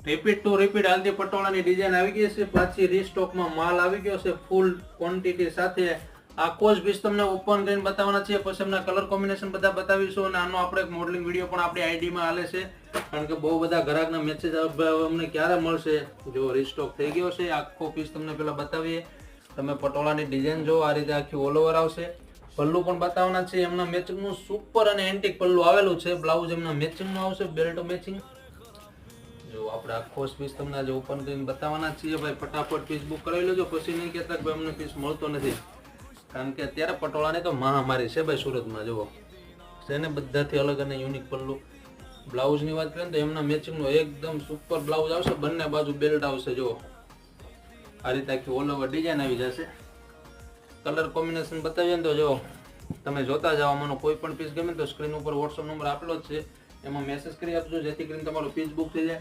Repeat two repeat હાલતી પટોળાની design આવી ગઈ છે, પાછી રીસ્ટોકમાં માલ આવી ગયો છે ફૂલ ક્વોન્ટિટી સાથે. આખો જ પીસ તમને ઓપન કરીને બતાવવાના છે, પછી એમના કલર કોમ્બિનેશન બધા બતાવીશું અને આનો આપણે એક મોડલિંગ વિડીયો પણ આપણી આઈડીમાં હાલે છે, કારણ કે બહુ બધા ગ્રાહકના મેસેજ અમને ક્યારે મળશે. જો રીસ્ટોક થઈ ગયો છે, આખો પીસ તમને પેલા બતાવીએ. તમે પટોળાની ડિઝાઇન જો આ રીતે આખી ઓલ ઓવર આવશે. પલ્લુ પણ બતાવવાના છે, એમના મેચિંગનું સુપર અને એન્ટિક પલ્લુ આવેલું છે. બ્લાઉઝ એમના મેચિંગનું આવશે, બેલ્ટ મેચિંગ. જો આપણે આખો પીસ તમને આજે ઓપન કરીને બતાવવાના છીએ ભાઈ. ફટાફટ પીસ બુક કરાવી લેજો, પછી નહીં કહેતા કે ભાઈ અમને પીસ મળતો નથી, કારણ કે અત્યારે પટોળાની તો મહામારી છે ભાઈ સુરતમાં. જુઓ છે ને બધાથી અલગ અને યુનિક પલ્લુ. બ્લાઉઝની વાત કરીએ તો એમના મેચિંગનો એકદમ સુપર બ્લાઉઝ આવશે, બંને બાજુ બેલ્ટ આવશે. જુઓ આ રીતે આખી ઓલ ઓવર ડિઝાઇન આવી જશે. કલર કોમ્બિનેશન બતાવીએ ને તો જો તમે જોતા જાઓ. આમાંનો કોઈ પણ પીસ ગમે તો સ્ક્રીન ઉપર વોટ્સઅપ નંબર આપેલો જ છે, એમાં મેસેજ કરી આપજો, જેથી કરીને તમારો પીસ બુક થઈ જાય.